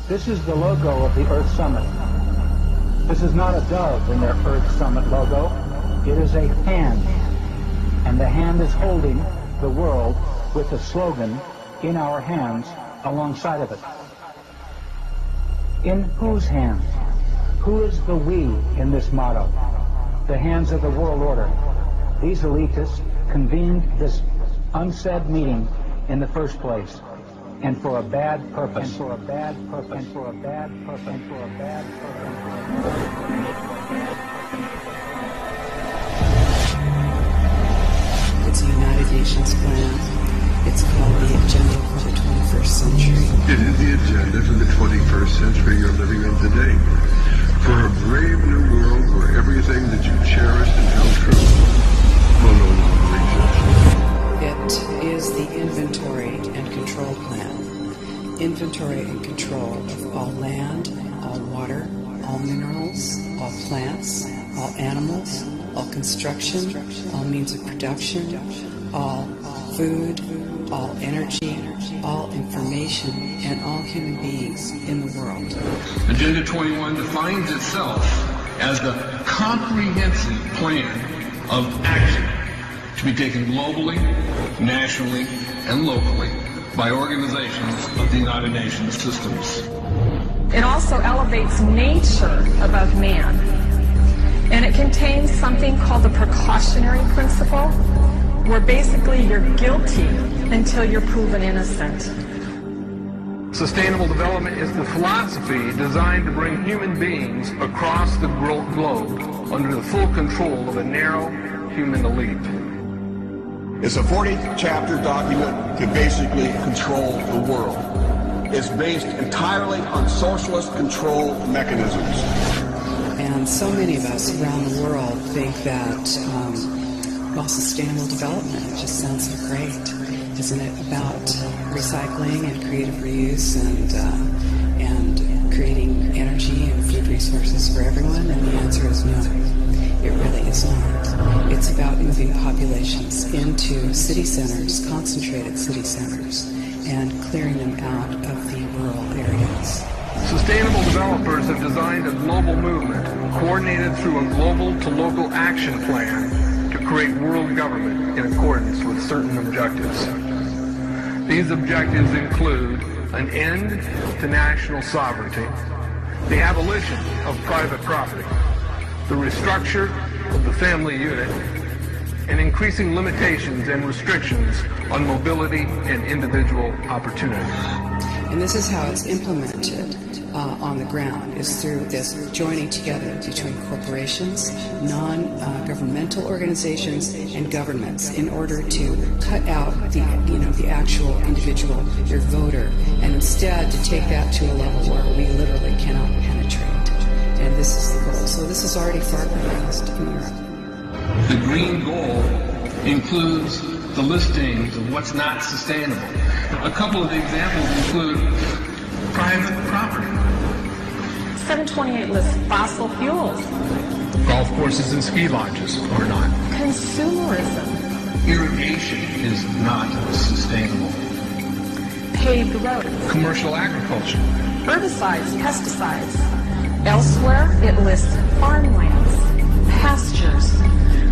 This is the logo of the Earth Summit. This is not a dove in their Earth Summit logo. It is a hand. And the hand is holding the world with the slogan, "In our hands," alongside of it. In whose hands? Who is the we in this motto? The hands of the world order. These elitists convened this unsaid meeting in the first place, and for a bad purpose. And for a bad purpose. And for a bad purpose. And for a bad purpose. It's a United Nations plan. It's called the Agenda for the 21st Century. It is the agenda for the 21st century you're living in today. For a brave new world where everything that you cherished and held true will no longer exist. It is the inventory and control plan. Inventory and control of all land, all water, all minerals, all plants, all animals, all construction, all means of production, all food, all energy, all information, and all human beings in the world. Agenda 21 defines itself as the comprehensive plan of action to be taken globally, nationally, and locally by organizations of the United Nations systems. It also elevates nature above man, and it contains something called the precautionary principle, where basically you're guilty until you're proven innocent. Sustainable development is the philosophy designed to bring human beings across the globe under the full control of a narrow human elite. It's a 40-chapter document to basically control the world. It's based entirely on socialist control mechanisms. And so many of us around the world think that sustainable development just sounds so great. Isn't it about recycling and creative reuse and creating energy and food resources for everyone? And the answer is no. It really is not. It's about moving populations into city centers, concentrated city centers, and clearing them out of the rural areas. Sustainable developers have designed a global movement coordinated through a global to local action plan to create world government in accordance with certain objectives. These objectives include an end to national sovereignty, the abolition of private property, the restructure of the family unit, and increasing limitations and restrictions on mobility and individual opportunity. And this is how it's implemented on the ground, is through this joining together between corporations, non-governmental organizations, and governments in order to cut out the actual individual, your voter, and instead to take that to a level where we literally cannot penetrate. And this is the goal. So this is already far progressed in Europe. The green goal includes the listings of what's not sustainable. A couple of the examples include private property. 728 lists fossil fuels. Golf courses and ski lodges are not. Consumerism. Irrigation is not sustainable. Paved roads. Commercial agriculture. Herbicides, pesticides. Elsewhere, it lists farmlands, pastures,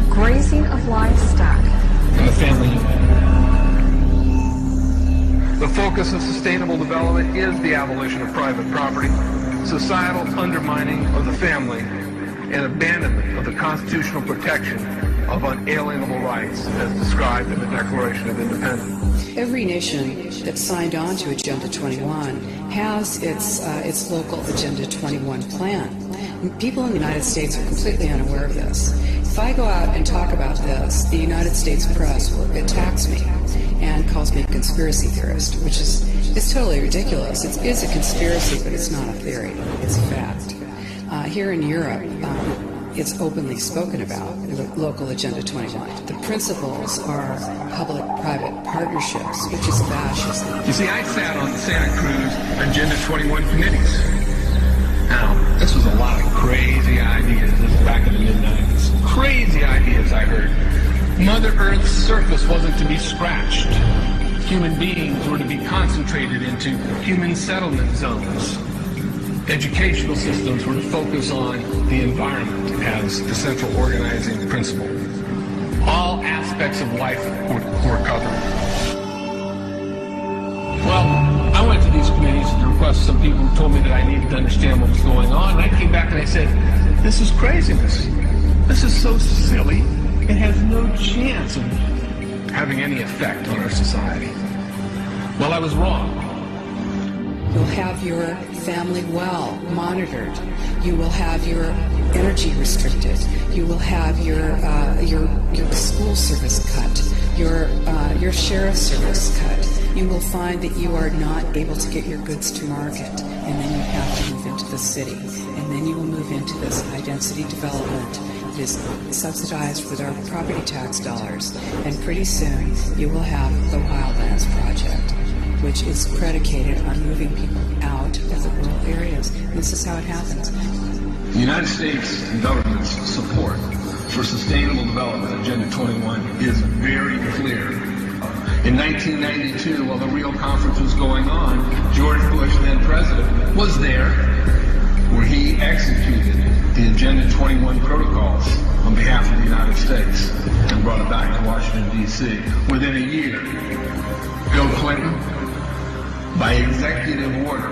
grazing of livestock, And the family unit. The focus of sustainable development is the abolition of private property, societal undermining of the family, and abandonment of the constitutional protection of unalienable rights as described in the Declaration of Independence. Every nation that signed on to Agenda 21 has its local Agenda 21 plan. People in the United States are completely unaware of this. If I go out and talk about this, the United States press attacks me and calls me a conspiracy theorist, which is totally ridiculous. It is a conspiracy, but it's not a theory. It's a fact. Here in Europe, it's openly spoken about, the local Agenda 21. The principles are public-private partnerships, which is fascism. You see, I sat on the Santa Cruz Agenda 21 committees. Now, this was a lot of crazy ideas. This is back in the mid-90s. Crazy ideas I heard. Mother Earth's surface wasn't to be scratched. Human beings were to be concentrated into human settlement zones. educational systems were to focus on the environment as the central organizing principle. All aspects of life were covered. Well, I went to these committees to request some people who told me that I needed to understand what was going on, and I came back and I said, this is craziness. This is so silly. It has no chance of having any effect on our society. Well, I was wrong. You'll have your family well monitored. You will have your energy restricted. You will have your school service cut. Your sheriff's service cut. You will find that you are not able to get your goods to market, and then you have to move into the city, and then you will move into this high-density development that is subsidized with our property tax dollars, and pretty soon you will have the Wildlands Project, which is predicated on moving people out of the rural areas. And this is how it happens. The United States government's support for Sustainable Development Agenda 21 is very clear. In 1992, while the Rio Conference was going on, George Bush, then president, was there where he executed the Agenda 21 protocols on behalf of the United States and brought it back to Washington, D.C. Within a year, Bill Clinton, by executive order,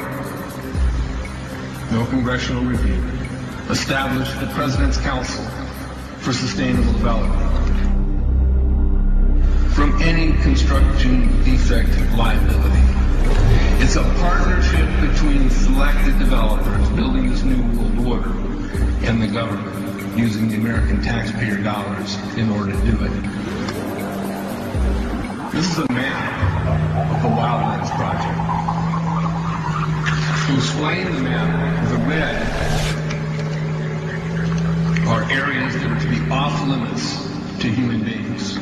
no congressional review, established the President's Council for Sustainable Development. From any construction defect liability. It's a partnership between selected developers building this new world order and the government using the American taxpayer dollars in order to do it. This is a map of the Wildlands Project. To explain the map, the red are areas that are to be off limits to human beings.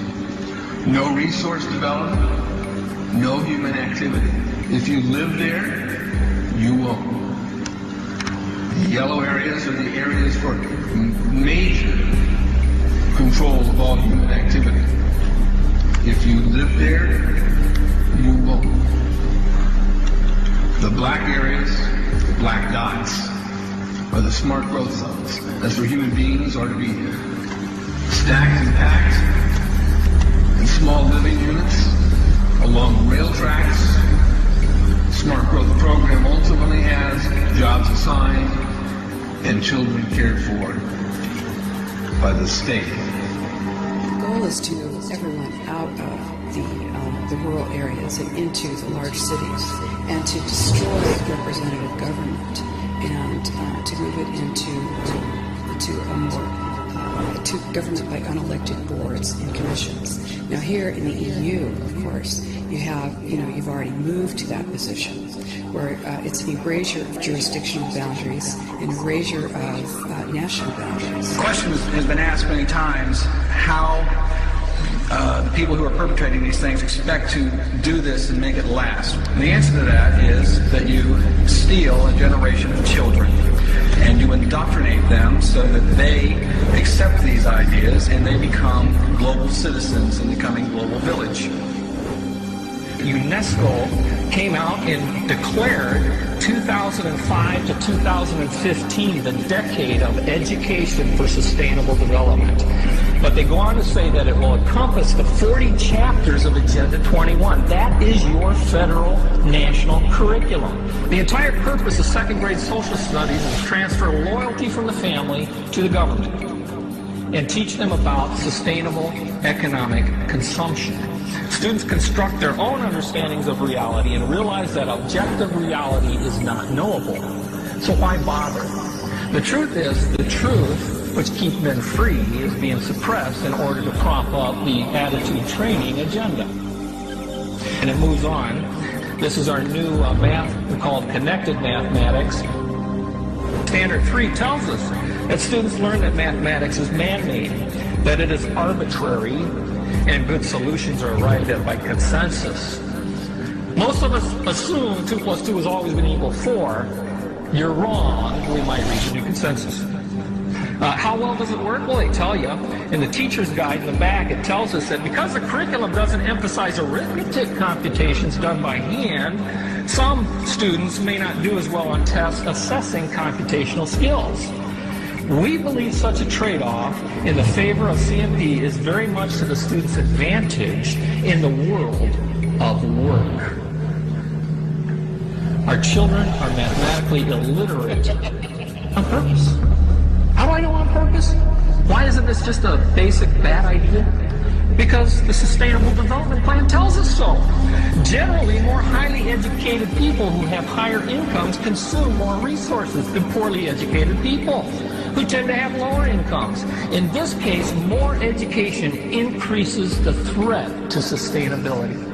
No resource development, no human activity. If you live there, you won't. The yellow areas are the areas for major control of all human activity. If you live there, you won't. The black areas, the black dots, are the smart growth zones. That's where human beings are to be stacked and packed in small living units along rail tracks. Smart growth program ultimately has jobs assigned and children cared for by the state. The goal is to move everyone out of the rural areas and into the large cities, and to destroy representative government, and to move it into a more to government by unelected boards and commissions. Now here in the EU, of course, you've already moved to that position where it's an erasure of jurisdictional boundaries and erasure of national boundaries. The question has been asked many times how the people who are perpetrating these things expect to do this and make it last. And the answer to that is that you steal a generation of children and you indoctrinate them so that they accept these ideas and they become global citizens in the coming global village. UNESCO came out and declared 2005 to 2015 the decade of education for sustainable development. But they go on to say that it will encompass the 40 chapters of Agenda 21. That is your federal national curriculum. The entire purpose of second grade social studies is to transfer loyalty from the family to the government and teach them about sustainable economic consumption. Students construct their own understandings of reality and realize that objective reality is not knowable. So why bother? The truth is, the truth which keeps men free is being suppressed in order to prop up the attitude training agenda. And it moves on. This is our new math, we call it connected mathematics. Standard 3 tells us that students learn that mathematics is man-made, that it is arbitrary, and good solutions are arrived at by consensus. Most of us assume 2 plus 2 is always going to equal 4. You're wrong. We might reach a new consensus. How well does it work? Well, they tell you in the teacher's guide in the back, it tells us that because the curriculum doesn't emphasize arithmetic computations done by hand, some students may not do as well on tests assessing computational skills. We believe such a trade-off in the favor of CMP is very much to the student's advantage in the world of work. Our children are mathematically illiterate on purpose. How do I know on purpose? Why isn't this just a basic bad idea? Because the Sustainable Development Plan tells us so. Generally, more highly educated people who have higher incomes consume more resources than poorly educated people who tend to have lower incomes. In this case, more education increases the threat to sustainability.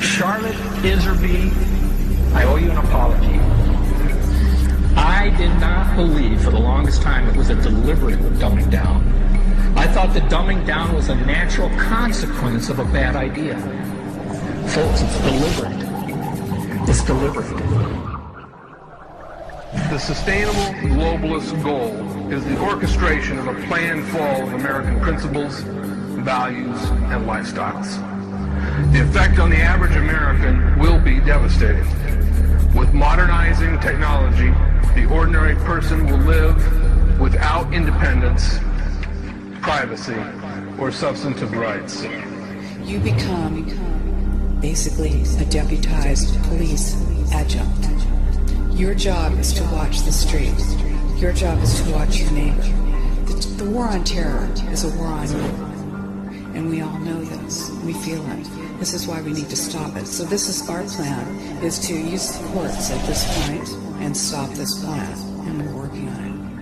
Charlotte Iserby, I owe you an apology. I did not believe for the longest time it was a deliberate dumbing down. I thought the dumbing down was a natural consequence of a bad idea. Folks, it's deliberate. It's deliberate. The sustainable globalist goal is the orchestration of a planned fall of American principles, values, and lifestyles. The effect on the average American will be devastating. With modernizing technology, the ordinary person will live without independence, privacy, or substantive rights. You become basically a deputized police adjunct. Your job is to watch the street. Your job is to watch your neighbor. The war on terror is a war on you. And we all know this. We feel it. This is why we need to stop it. So this is our plan, is to use the courts at this point and stop this plan. And we're working on it.